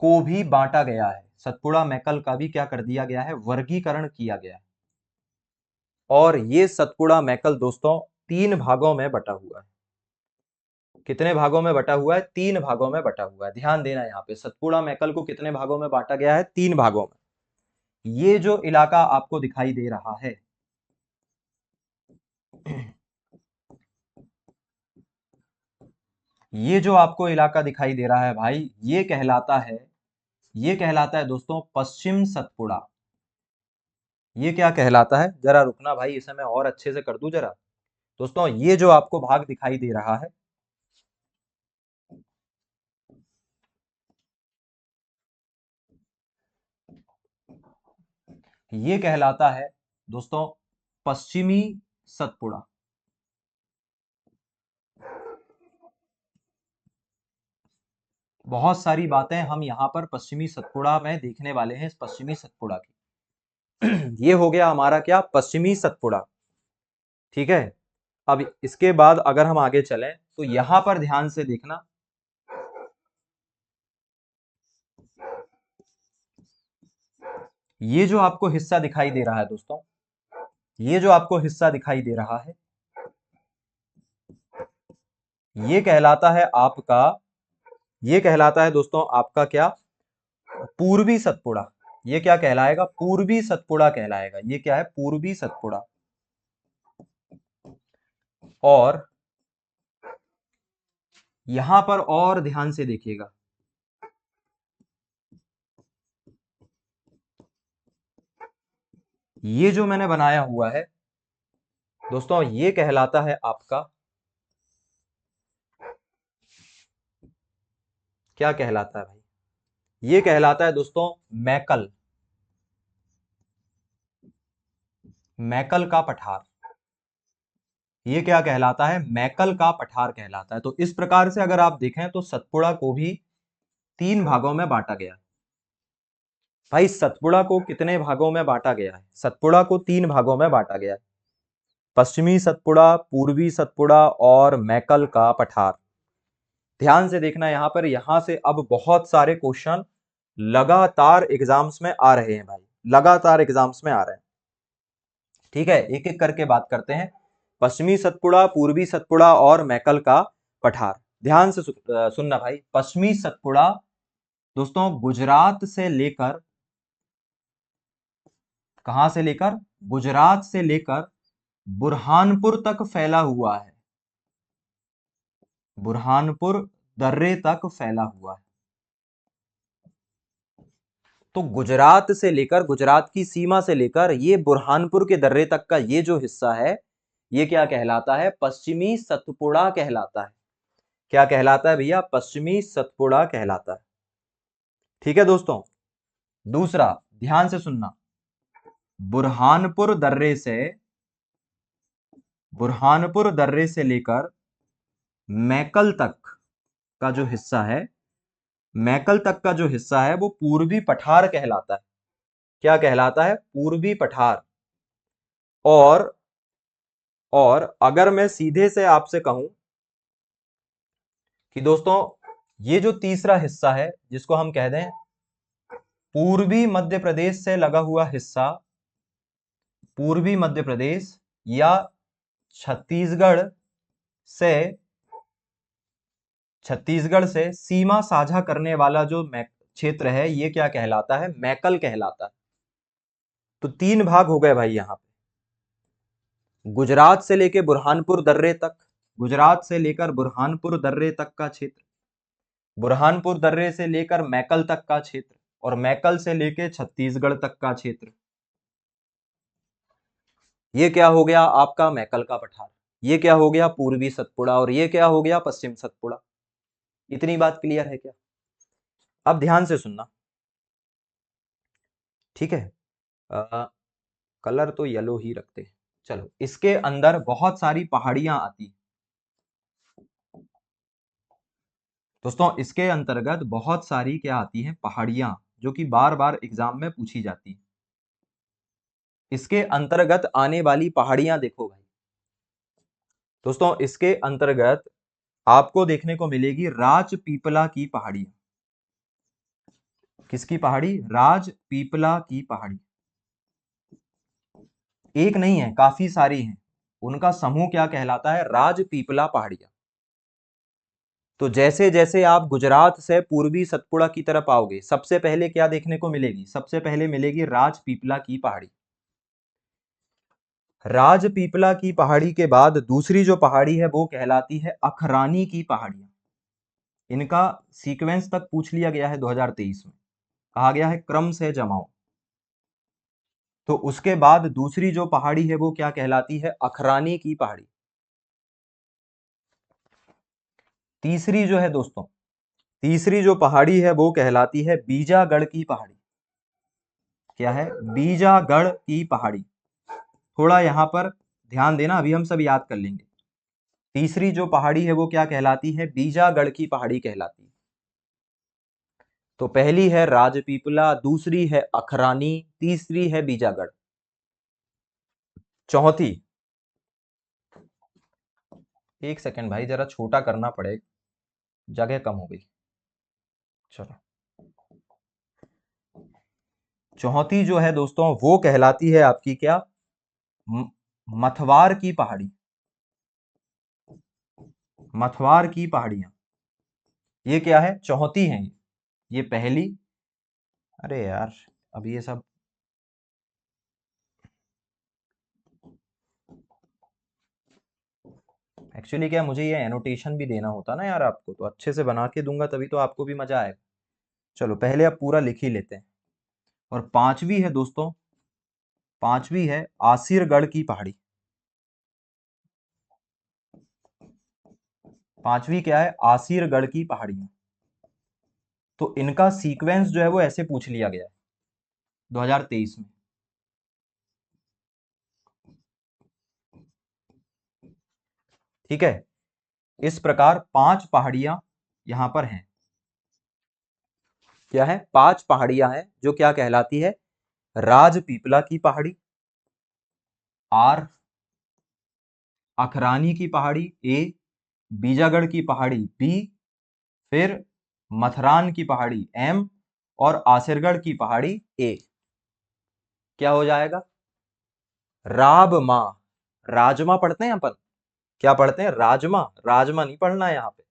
को भी बांटा गया है। सतपुड़ा मैकल का भी क्या कर दिया गया है? वर्गीकरण किया गया है। और ये सतपुड़ा मैकल दोस्तों 3 भागों में बटा हुआ है। कितने भागों में बटा हुआ है? 3 भागों में बटा हुआ है। ध्यान देना, यहाँ पे सतपुड़ा मैकल को कितने भागों में बांटा गया है? 3 भागों में। ये जो इलाका आपको दिखाई दे रहा है, ये जो आपको इलाका दिखाई दे रहा है भाई, ये कहलाता है दोस्तों पश्चिम सतपुड़ा। ये क्या कहलाता है? जरा रुकना भाई, इसे मैं और अच्छे से कर दूं जरा। दोस्तों ये जो आपको भाग दिखाई दे रहा है, ये कहलाता है दोस्तों पश्चिमी सतपुड़ा। बहुत सारी बातें हम यहाँ पर पश्चिमी सतपुड़ा में देखने वाले हैं। इस पश्चिमी सतपुड़ा की ये हो गया हमारा क्या? पश्चिमी सतपुड़ा। ठीक है। अब इसके बाद अगर हम आगे चलें तो यहां पर ध्यान से देखना, ये जो आपको हिस्सा दिखाई दे रहा है दोस्तों, ये जो आपको हिस्सा दिखाई दे रहा है, ये कहलाता है आपका, ये कहलाता है दोस्तों आपका क्या? पूर्वी सतपुड़ा। ये क्या कहलाएगा? पूर्वी सतपुड़ा कहलाएगा। ये क्या है? पूर्वी सतपुड़ा। और यहां पर और ध्यान से देखिएगा, ये जो मैंने बनाया हुआ है दोस्तों, ये कहलाता है आपका, क्या कहलाता है भाई? ये कहलाता है दोस्तों मैकल। मैकल का पठार। ये क्या कहलाता है? मैकल का पठार कहलाता है। तो इस प्रकार से अगर आप देखें तो सतपुड़ा को भी 3 भागों में बांटा गया है। भाई सतपुड़ा को कितने भागों में बांटा गया है? सतपुड़ा को 3 भागों में बांटा गया है। पश्चिमी सतपुड़ा, पूर्वी सतपुड़ा और मैकल का पठार। ध्यान से देखना यहां पर, यहां से अब बहुत सारे क्वेश्चन लगातार एग्जाम्स में आ रहे हैं भाई, लगातार एग्जाम्स में आ रहे हैं। ठीक है, एक एक करके बात करते हैं। पश्चिमी सतपुड़ा, पूर्वी सतपुड़ा और मैकल का पठार। ध्यान से सुनना भाई। पश्चिमी सतपुड़ा दोस्तों गुजरात से लेकर, कहां से लेकर? गुजरात से लेकर बुरहानपुर तक फैला हुआ है। बुरहानपुर दर्रे तक फैला हुआ है। तो गुजरात से लेकर, गुजरात की सीमा से लेकर ये बुरहानपुर के दर्रे तक का ये जो हिस्सा है, ये क्या कहलाता है? पश्चिमी सतपुड़ा कहलाता है। क्या कहलाता है भैया? पश्चिमी सतपुड़ा कहलाता है। ठीक है दोस्तों। दूसरा, ध्यान से सुनना, बुरहानपुर दर्रे से, बुरहानपुर दर्रे से लेकर मैकल तक का जो हिस्सा है, मैकल तक का जो हिस्सा है वो पूर्वी पठार कहलाता है। क्या कहलाता है? पूर्वी पठार। और और अगर मैं सीधे से आपसे कहूं कि दोस्तों ये जो तीसरा हिस्सा है जिसको हम कह दें पूर्वी मध्य प्रदेश से लगा हुआ हिस्सा, पूर्वी मध्य प्रदेश या छत्तीसगढ़ से, छत्तीसगढ़ से सीमा साझा करने वाला जो क्षेत्र है ये क्या कहलाता है? मैकल कहलाता है। तो 3 भाग हो गए भाई यहाँ पे। गुजरात से लेके बुरहानपुर दर्रे तक, गुजरात से लेकर बुरहानपुर दर्रे तक का क्षेत्र, बुरहानपुर दर्रे से लेकर मैकल तक का क्षेत्र, और मैकल से लेके छत्तीसगढ़ तक का क्षेत्र। ये क्या हो गया आपका? मैकल का पठार। ये क्या हो गया? पूर्वी सतपुड़ा। और ये क्या हो गया? पश्चिम सतपुड़ा। इतनी बात क्लियर है क्या? अब ध्यान से सुनना, ठीक है? कलर तो येलो ही रखते हैं। चलो, इसके अंदर बहुत सारी पहाड़ियां आती हैं दोस्तों। इसके अंतर्गत बहुत सारी क्या आती हैं? पहाड़ियां, जो कि बार बार एग्जाम में पूछी जाती हैं। इसके अंतर्गत आने वाली पहाड़ियां देखो भाई दोस्तों, इसके अंतर्गत आपको देखने को मिलेगी राजपीपला की पहाड़ी। किसकी पहाड़ी? राजपीपला की पहाड़ी। एक नहीं है, काफी सारी हैं। उनका समूह क्या कहलाता है? राजपीपला पहाड़ियां। तो जैसे जैसे आप गुजरात से पूर्वी सतपुड़ा की तरफ आओगे, सबसे पहले क्या देखने को मिलेगी? सबसे पहले मिलेगी राजपीपला की पहाड़ी। राजपीपला की पहाड़ी के बाद दूसरी जो पहाड़ी है वो कहलाती है अखरानी की पहाड़ियां। इनका सीक्वेंस तक पूछ लिया गया है 2023 में, कहा गया है क्रम से जमाओ। तो उसके बाद दूसरी जो पहाड़ी है वो क्या कहलाती है? अखरानी की पहाड़ी। तीसरी जो है दोस्तों, तीसरी जो पहाड़ी है वो कहलाती है बीजागढ़ की पहाड़ी। क्या है? बीजागढ़ की पहाड़ी। थोड़ा यहां पर ध्यान देना, अभी हम सब याद कर लेंगे। तीसरी जो पहाड़ी है वो क्या कहलाती है? बीजागढ़ की पहाड़ी कहलाती है। तो पहली है राजपीपला, दूसरी है अखरानी, तीसरी है बीजागढ़। चौथी, एक सेकंड भाई, जरा छोटा करना पड़ेगा, जगह कम हो गई। चलो, चौथी जो है दोस्तों वो कहलाती है आपकी क्या? मथवार की पहाड़ी। मथवार की पहाड़ियां, ये क्या है? चौथी है ये पहली। अरे यार, अब ये सब एक्चुअली क्या, मुझे ये एनोटेशन भी देना होता ना यार आपको, तो अच्छे से बना के दूंगा तभी तो आपको भी मजा आएगा। चलो, पहले आप पूरा लिख ही लेते हैं। और पांचवी है दोस्तों, पांचवी है आसिरगढ़ की पहाड़ी। पांचवी क्या है? आसिरगढ़ की पहाड़ियां। तो इनका सीक्वेंस जो है वो ऐसे पूछ लिया गया है 2023 में। ठीक है, इस प्रकार 5 पहाड़ियां यहां पर हैं। क्या है? 5 पहाड़ियां हैं जो क्या कहलाती है? राजपीपला की पहाड़ी, आर, अखरानी की पहाड़ी ए, बीजागढ़ की पहाड़ी बी, फिर मथरान की पहाड़ी एम, और आसिरगढ़ की पहाड़ी ए। क्या हो जाएगा? राबमा। राजमा पढ़ते हैं अपन, क्या पढ़ते हैं? राजमा। राजमा नहीं पढ़ना है यहाँ पे,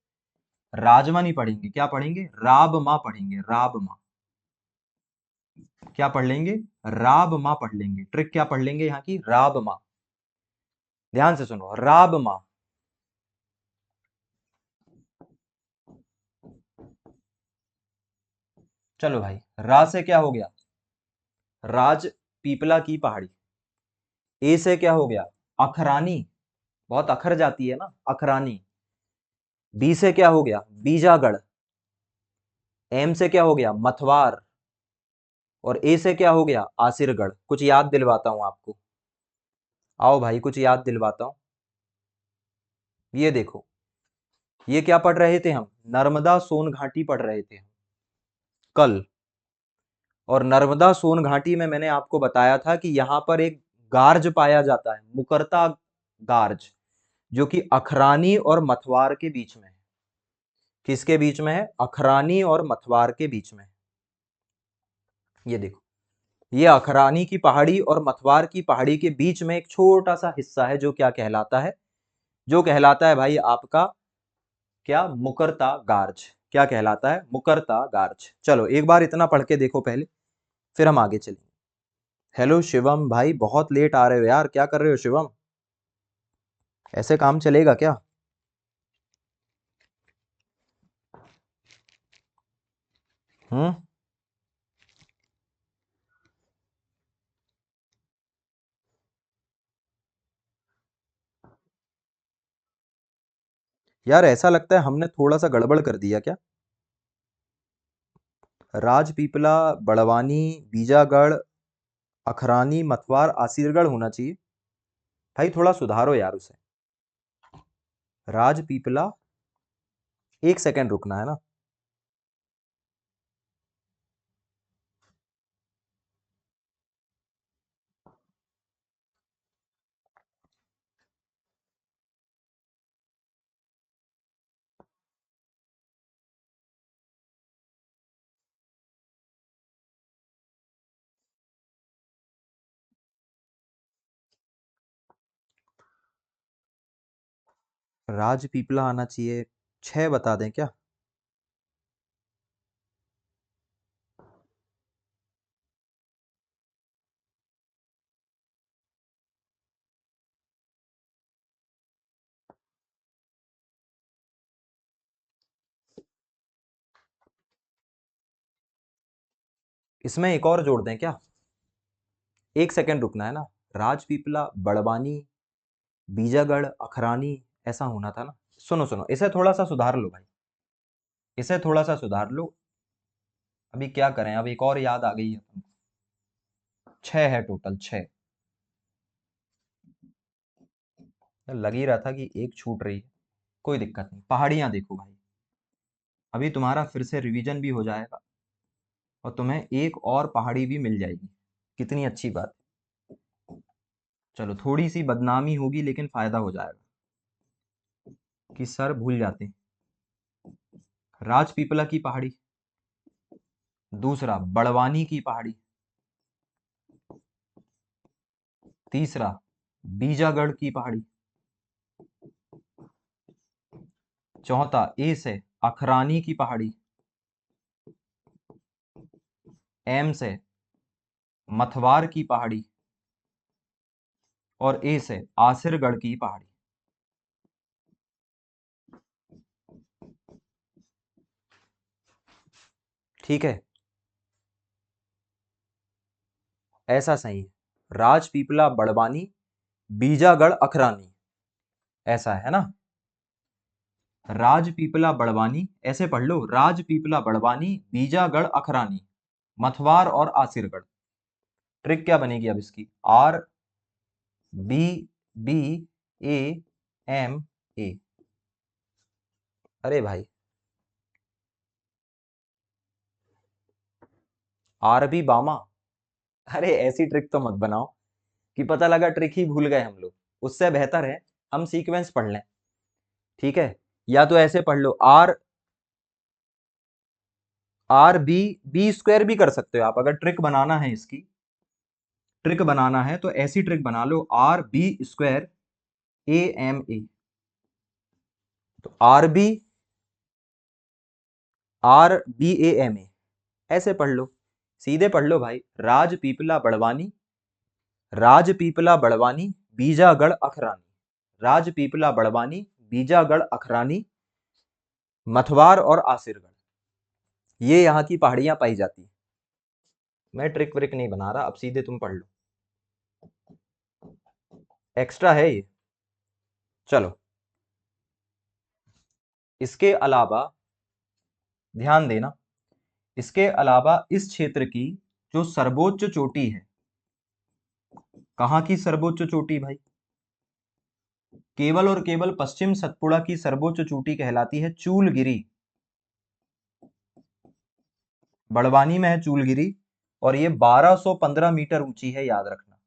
राजमा नहीं पढ़ेंगे, क्या पढ़ेंगे? राबमा पढ़ेंगे, राबमा। क्या पढ़ लेंगे? राबमा पढ़ लेंगे। ट्रिक क्या पढ़ लेंगे यहाँ की? राबमा। ध्यान से सुनो, राबमा। चलो भाई, रा से क्या हो गया? राज पीपला की पहाड़ी। ए से क्या हो गया? अखरानी, बहुत अखर जाती है ना, अखरानी। बी से क्या हो गया? बीजागढ़। एम से क्या हो गया? मथवार। और ए से क्या हो गया? आसिरगढ़। कुछ याद दिलवाता हूं आपको, आओ भाई कुछ याद दिलवाता हूं। ये देखो, ये क्या पढ़ रहे थे हम? नर्मदा सोन घाटी पढ़ रहे थे कल। और नर्मदा सोन घाटी में मैंने आपको बताया था कि यहां पर एक गार्ज पाया जाता है, मुकरता गार्ज, जो कि अखरानी और मथवार के बीच में है। किसके बीच में है? अखरानी और मथवार के बीच में। ये देखो, ये अखरानी की पहाड़ी और मथवार की पहाड़ी के बीच में एक छोटा सा हिस्सा है जो क्या कहलाता है? जो कहलाता है भाई आपका क्या? मुकरता गार्ज। क्या कहलाता है? मुकरता गार्च। चलो एक बार इतना पढ़ के देखो पहले, फिर हम आगे चलेंगे। हेलो शिवम भाई, बहुत लेट आ रहे हो यार, क्या कर रहे हो शिवम? ऐसे काम चलेगा क्या? हम्म। यार ऐसा लगता है हमने थोड़ा सा गड़बड़ कर दिया क्या? राजपीपला, बड़वानी, बीजागढ़, अखरानी, मथवार, आसीरगढ़ होना चाहिए। भाई थोड़ा सुधारो यार उसे। राजपीपला, एक सेकंड रुकना है ना। राजपीपला आना चाहिए। 6 बता दें क्या? इसमें एक और जोड़ दें क्या? एक सेकंड रुकना है ना। राजपीपला, बड़वानी, बीजागढ़, अखरानी, ऐसा होना था ना। सुनो सुनो, इसे थोड़ा सा सुधार लो भाई, इसे थोड़ा सा सुधार लो। अभी क्या करें, अब एक और याद आ गई है। 6 है टोटल, 6। लग ही रहा था कि एक छूट रही है। कोई दिक्कत नहीं, पहाड़ियां देखो भाई, अभी तुम्हारा फिर से रिवीजन भी हो जाएगा और तुम्हें एक और पहाड़ी भी मिल जाएगी। कितनी अच्छी बात। चलो थोड़ी सी बदनामी होगी लेकिन फायदा हो जाएगा कि सर भूल जाते हैं। राजपीपला की पहाड़ी, दूसरा बड़वानी की पहाड़ी, तीसरा बीजागढ़ की पहाड़ी, चौथा ए से अखरानी की पहाड़ी, एम से मथवार की पहाड़ी और ए से आसिरगढ़ की पहाड़ी। ठीक है, ऐसा सही है। राजपीपला, बड़वानी, बीजागढ़, अखरानी, ऐसा है ना। राजपीपला बड़वानी, ऐसे पढ़ लो, राजपीपला बड़वानी, बीजागढ़ अखरानी, मथवार और आसिरगढ़। ट्रिक क्या बनेगी अब इसकी? R B B A M A. अरे भाई, आर बी बामा। अरे ऐसी ट्रिक तो मत बनाओ कि पता लगा ट्रिक ही भूल गए हम लोग। उससे बेहतर है हम सीक्वेंस पढ़ लें। ठीक है, या तो ऐसे पढ़ लो, R R B, B square भी कर सकते हो आप अगर ट्रिक बनाना है इसकी। ट्रिक बनाना है तो ऐसी ट्रिक बना लो, R B square A M A. तो R B A M A, ऐसे पढ़ लो, सीधे पढ़ लो भाई। राजपीपला बड़वानी, राजपीपला बड़वानी, बीजागढ़ अखरानी, राजपीपला बड़वानी, बीजागढ़ अखरानी, मथवार और आसिरगढ़, ये यहाँ की पहाड़ियां पाई जाती हैं। मैं ट्रिक व्रिक नहीं बना रहा, अब सीधे तुम पढ़ लो, एक्स्ट्रा है ये। चलो, इसके अलावा ध्यान देना, इसके अलावा इस क्षेत्र की जो सर्वोच्च चोटी है, कहाँ की सर्वोच्च चोटी भाई? केवल और केवल पश्चिम सतपुड़ा की सर्वोच्च चोटी कहलाती है चूलगिरी। बड़वानी में है चूलगिरी और ये 1215 मीटर ऊंची है, याद रखना।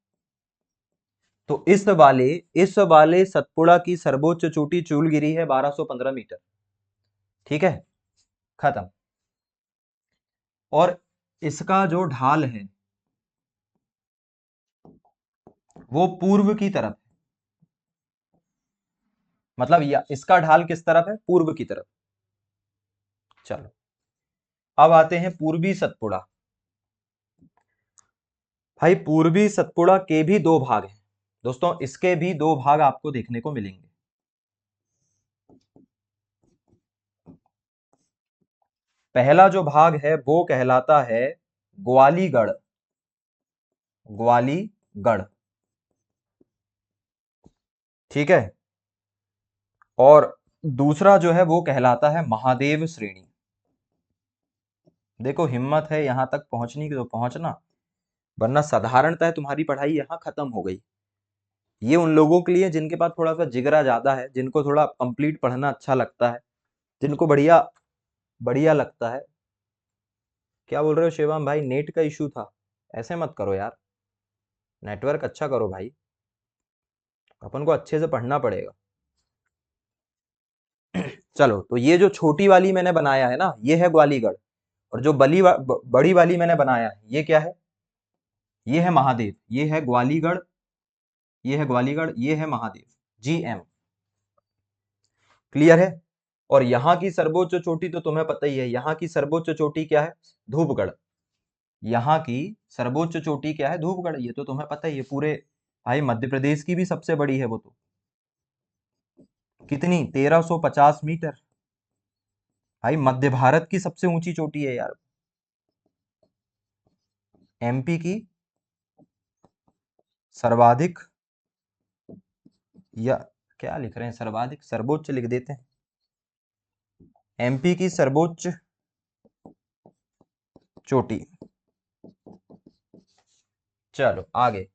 तो इस वाले सतपुड़ा की सर्वोच्च चोटी चूलगिरी है, 1215 मीटर। ठीक है, खत्म। और इसका जो ढाल है वो पूर्व की तरफ, मतलब या इसका ढाल किस तरफ है? पूर्व की तरफ। चलो अब आते हैं पूर्वी सतपुड़ा। भाई पूर्वी सतपुड़ा के भी दो भाग हैं दोस्तों, इसके भी दो भाग आपको देखने को मिलेंगे। पहला जो भाग है वो कहलाता है ग्वालीगढ़, ग्वालीगढ़, ठीक है। और दूसरा जो है वो कहलाता है महादेव श्रेणी। देखो हिम्मत है यहां तक पहुंचने की तो पहुंचना, वरना साधारणतः तुम्हारी पढ़ाई यहां खत्म हो गई। ये उन लोगों के लिए जिनके पास थोड़ा सा जिगरा ज्यादा है, जिनको थोड़ा कंप्लीट पढ़ना अच्छा लगता है, जिनको बढ़िया बढ़िया लगता है। क्या बोल रहे हो शिवम भाई, नेट का इशू था? ऐसे मत करो यार, नेटवर्क अच्छा करो भाई, अपन को अच्छे से पढ़ना पड़ेगा। चलो तो ये जो छोटी वाली मैंने बनाया है ना, ये है ग्वालीगढ़, और जो बड़ी वाली मैंने बनाया है ये क्या है? ये है महादेव। ये है ग्वालीगढ़, ये है ग्वालीगढ़, ये है महादेव, GM। क्लियर है? और यहाँ की सर्वोच्च चोटी तो तुम्हें पता ही है, यहाँ की सर्वोच्च चोटी क्या है? धूपगढ़। यहाँ की सर्वोच्च चोटी क्या है? धूपगढ़। ये तो तुम्हें पता ही है, पूरे भाई मध्य प्रदेश की भी सबसे बड़ी है वो तो। कितनी? 1350 मीटर। भाई मध्य भारत की सबसे ऊंची चोटी है यार। MP की सर्वाधिक, या क्या लिख रहे हैं, सर्वाधिक, सर्वोच्च लिख देते हैं। MP की सर्वोच्च चोटी। चलो आगे,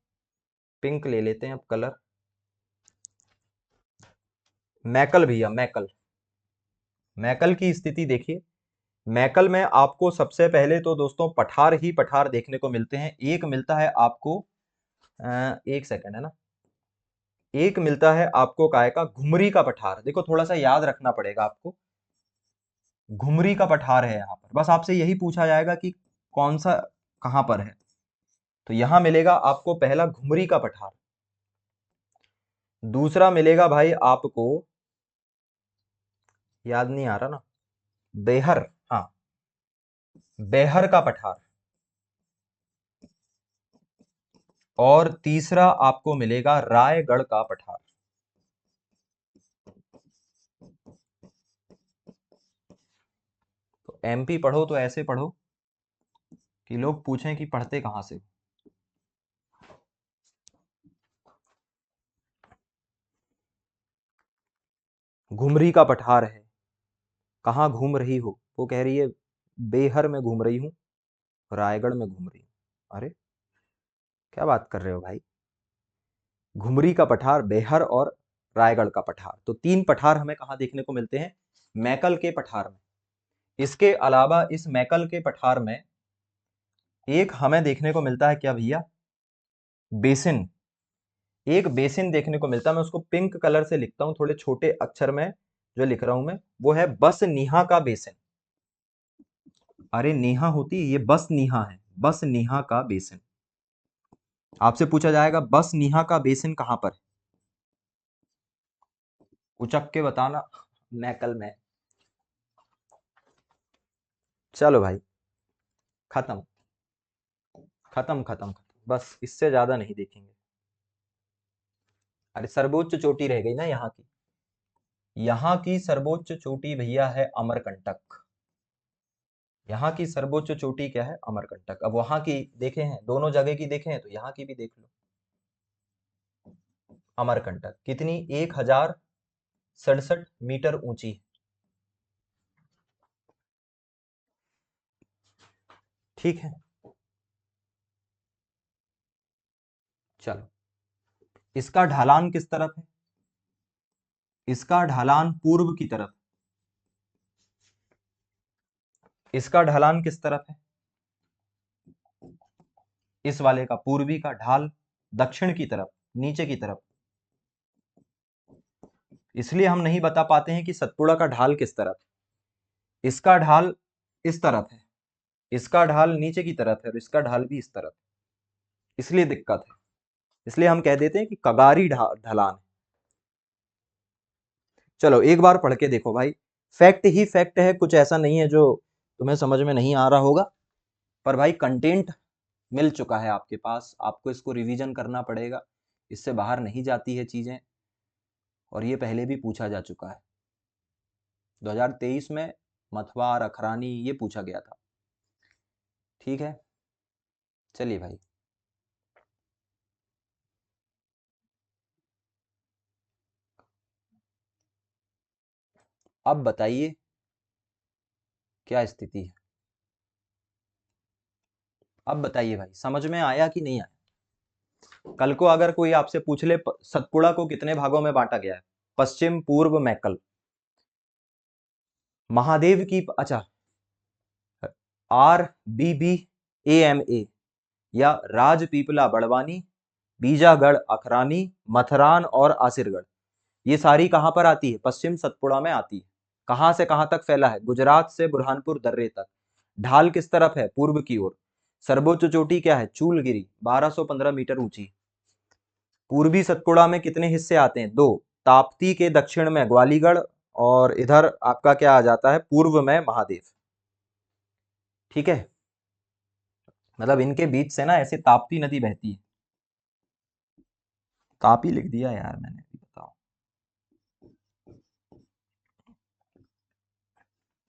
पिंक ले लेते हैं अब कलर। मैकल भैया, मैकल, मैकल की स्थिति देखिए। मैकल में आपको सबसे पहले तो दोस्तों पठार ही पठार देखने को मिलते हैं। एक मिलता है आपको, एक सेकंड है ना, एक मिलता है आपको काय का, घुमरी का पठार। देखो थोड़ा सा याद रखना पड़ेगा आपको, घुमरी का पठार है यहाँ पर। बस आपसे यही पूछा जाएगा कि कौन सा कहां पर है, तो यहां मिलेगा आपको पहला घुमरी का पठार। दूसरा मिलेगा भाई आपको, याद नहीं आ रहा ना, बेहर, हाँ, बेहर का पठार। और तीसरा आपको मिलेगा रायगढ़ का पठार। तो MP पढ़ो तो ऐसे पढ़ो कि लोग पूछें कि पढ़ते कहां से। घुमरी का पठार है। कहाँ घूम रही हो? वो कह रही है बेहर में घूम रही हूँ, रायगढ़ में घूम रही हूँ। अरे क्या बात कर रहे हो भाई? घुमरी का पठार, बेहर और रायगढ़ का पठार, तो तीन पठार हमें कहाँ देखने को मिलते हैं? मैकल के पठार में। इसके अलावा इस मैकल के पठार में एक हमें देखने को मिलता है क्या भैया? बेसिन। एक बेसिन देखने को मिलता है, मैं उसको पिंक कलर से लिखता हूं, थोड़े छोटे अक्षर में जो लिख रहा हूं मैं, वो है बस नीहा का बेसिन। अरे नेहा होती है, ये बस नीहा है, बस नीहा का बेसिन। आपसे पूछा जाएगा बस नीहा का बेसिन कहां पर है, उचक के बताना। मैकल में। चलो भाई, खत्म खत्म खत्म खत्म, बस इससे ज्यादा नहीं देखेंगे। अरे सर्वोच्च चोटी रह गई ना यहाँ की। यहाँ की सर्वोच्च चोटी भैया है अमरकंटक। यहाँ की सर्वोच्च चोटी क्या है? अमरकंटक। अब वहां की देखे हैं, दोनों जगह की देखे हैं, तो यहाँ की भी देख लो। अमरकंटक कितनी? 1067 मीटर ऊंची है। ठीक है, चलो इसका ढलान किस तरफ है? इसका ढलान पूर्व की तरफ। इसका ढलान किस तरफ है? इस वाले का पूर्वी का ढाल दक्षिण की तरफ, नीचे की तरफ। इसलिए हम नहीं बता पाते हैं कि सतपुड़ा का ढाल किस तरफ है। इसका ढाल इस तरफ है, इसका ढाल नीचे की तरफ है, और इसका ढाल भी इस तरफ, इसलिए दिक्कत है। इसलिए हम कह देते हैं कि कगारी ढलान। चलो एक बार पढ़ के देखो भाई, फैक्ट ही फैक्ट है, कुछ ऐसा नहीं है जो तुम्हें समझ में नहीं आ रहा होगा। पर भाई कंटेंट मिल चुका है आपके पास, आपको इसको रिवीजन करना पड़ेगा, इससे बाहर नहीं जाती है चीजें। और ये पहले भी पूछा जा चुका है 2023 में, मथवार अखरानी ये पूछा गया था। ठीक है, चलिए भाई। अब बताइए क्या स्थिति है, अब बताइए भाई समझ में आया कि नहीं आया। कल को अगर कोई आपसे पूछ ले सतपुड़ा को कितने भागों में बांटा गया है, पश्चिम पूर्व मैकल, महादेव की, अच्छा, RBBAMA या राजपीपला बड़वानी, बीजागढ़ अखरानी, मथरान और आसिरगढ़, ये सारी कहां पर आती है? पश्चिम सतपुड़ा में आती है। कहां से कहां तक फैला है? गुजरात से बुरहानपुर दर्रे तक। ढाल किस तरफ है? पूर्व की ओर। सर्वोच्च चोटी क्या है? चूलगिरी, 1215 मीटर ऊंची। पूर्वी सतपुड़ा में कितने हिस्से आते हैं? 2। ताप्ती के दक्षिण में ग्वालीगढ़, और इधर आपका क्या आ जाता है? पूर्व में महादेव। ठीक है, मतलब इनके बीच से ना ऐसे ताप्ती नदी बहती है। तापी लिख दिया यार मैंने, बताओ।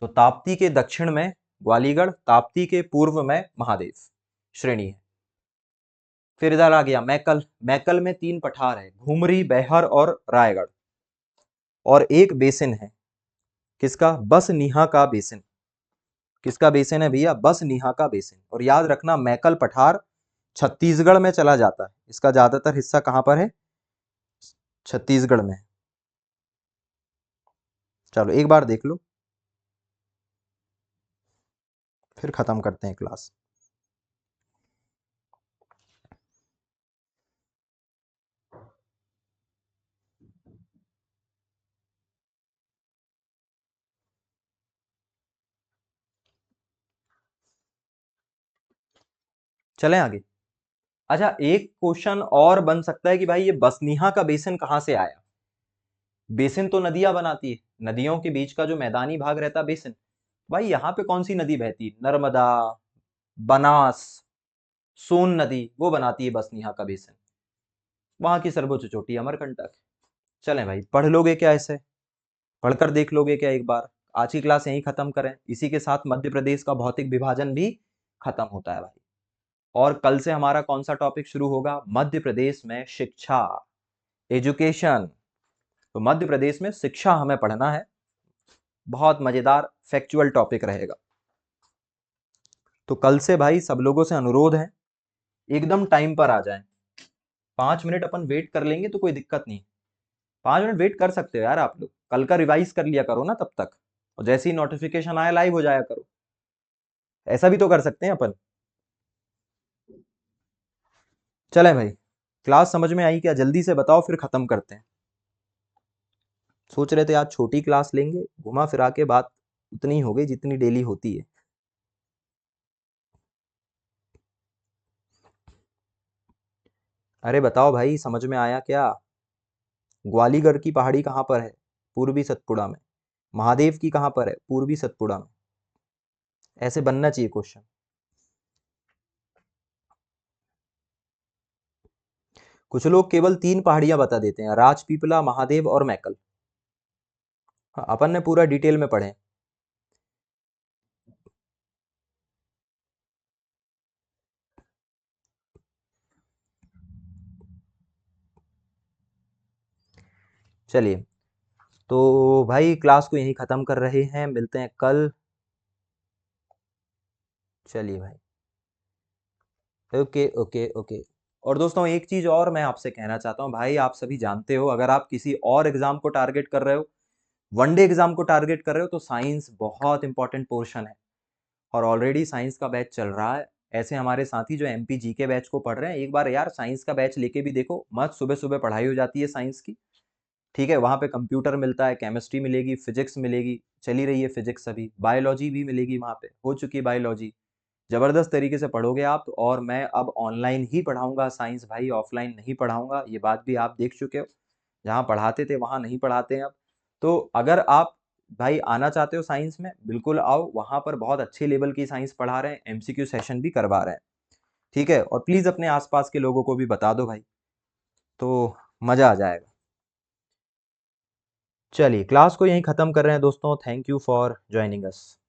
तो ताप्ती के दक्षिण में ग्वालीगढ़, ताप्ती के पूर्व में महादेव श्रेणी है। फिर इधर आ गया मैकल। मैकल में 3 पठार है, घुमरी, बैहर और रायगढ़। और एक बेसिन है, किसका? बस नीहा का बेसिन। किसका बेसिन है भैया? बस नीहा का बेसिन। और याद रखना मैकल पठार छत्तीसगढ़ में चला जाता है, इसका ज्यादातर हिस्सा कहां पर है? छत्तीसगढ़ में। चलो एक बार देख लो, फिर खत्म करते हैं क्लास। चलें आगे। अच्छा, एक क्वेश्चन और बन सकता है कि भाई ये बसनीहा का बेसिन कहां से आया? बेसिन तो नदियां बनाती है, नदियों के बीच का जो मैदानी भाग रहता है बेसिन। भाई यहाँ पे कौन सी नदी बहती है? नर्मदा, बनास, सोन नदी, वो बनाती है बसनीहा का बेसिन। वहां की सर्वोच्च चोटी अमरकंटक। चलें भाई, पढ़ लोगे क्या इसे? पढ़कर देख लोगे क्या एक बार? आज की क्लास यहीं खत्म करें, इसी के साथ मध्य प्रदेश का भौतिक विभाजन भी खत्म होता है भाई। और कल से हमारा कौन सा टॉपिक शुरू होगा? मध्य प्रदेश में शिक्षा, एजुकेशन। तो मध्य प्रदेश में शिक्षा हमें पढ़ना है, बहुत मजेदार फैक्चुअल टॉपिक रहेगा। तो कल से भाई सब लोगों से अनुरोध है, एकदम टाइम पर आ जाएं। 5 मिनट अपन वेट कर लेंगे तो कोई दिक्कत नहीं। 5 मिनट वेट कर सकते हो यार आप लोग, कल का रिवाइज कर लिया करो ना तब तक, और जैसे ही नोटिफिकेशन आया लाइव हो जाया करो। ऐसा भी तो कर सकते हैं अपन। चलें भाई, क्लास समझ में आई क्या? जल्दी से बताओ, फिर खत्म करते हैं। सोच रहे थे आज छोटी क्लास लेंगे, घुमा फिरा के बात उतनी हो गई जितनी डेली होती है। अरे बताओ भाई, समझ में आया क्या? ग्वालीगढ़ की पहाड़ी कहाँ पर है? पूर्वी सतपुड़ा में। महादेव की कहाँ पर है? पूर्वी सतपुड़ा में। ऐसे बनना चाहिए क्वेश्चन। कुछ लोग केवल 3 पहाड़ियां बता देते हैं, राजपीपला, महादेव और मैकल। हाँ, अपन ने पूरा डिटेल में पढ़े। चलिए, तो भाई क्लास को यहीं खत्म कर रहे हैं, मिलते हैं कल। चलिए भाई, ओके ओके ओके। और दोस्तों एक चीज और मैं आपसे कहना चाहता हूँ भाई, आप सभी जानते हो, अगर आप किसी और एग्जाम को टारगेट कर रहे हो, वनडे एग्जाम को टारगेट कर रहे हो, तो साइंस बहुत इंपॉर्टेंट पोर्शन है। और ऑलरेडी साइंस का बैच चल रहा है। ऐसे हमारे साथी जो एमपी जी के बैच को पढ़ रहे हैं, एक बार यार साइंस का बैच लेके भी देखो, मत सुबह सुबह पढ़ाई हो जाती है साइंस की। ठीक है, वहाँ पे कंप्यूटर मिलता है, केमिस्ट्री मिलेगी, फिजिक्स मिलेगी, चली रही है फिजिक्स, अभी बायोलॉजी भी मिलेगी, वहाँ पे हो चुकी है बायोलॉजी। जबरदस्त तरीके से पढ़ोगे आप। और मैं अब ऑनलाइन ही पढ़ाऊंगा साइंस भाई, ऑफलाइन नहीं पढ़ाऊंगा, ये बात भी आप देख चुके हो। जहाँ पढ़ाते थे वहाँ नहीं पढ़ाते हैं अब। तो अगर आप भाई आना चाहते हो साइंस में, बिल्कुल आओ, वहां पर बहुत अच्छे लेवल की साइंस पढ़ा रहे हैं, एमसीक्यू सेशन भी करवा रहे हैं। ठीक है, और प्लीज अपने आसपास के लोगों को भी बता दो भाई, तो मजा आ जाएगा। चलिए क्लास को यहीं खत्म कर रहे हैं दोस्तों, thank you for joining us.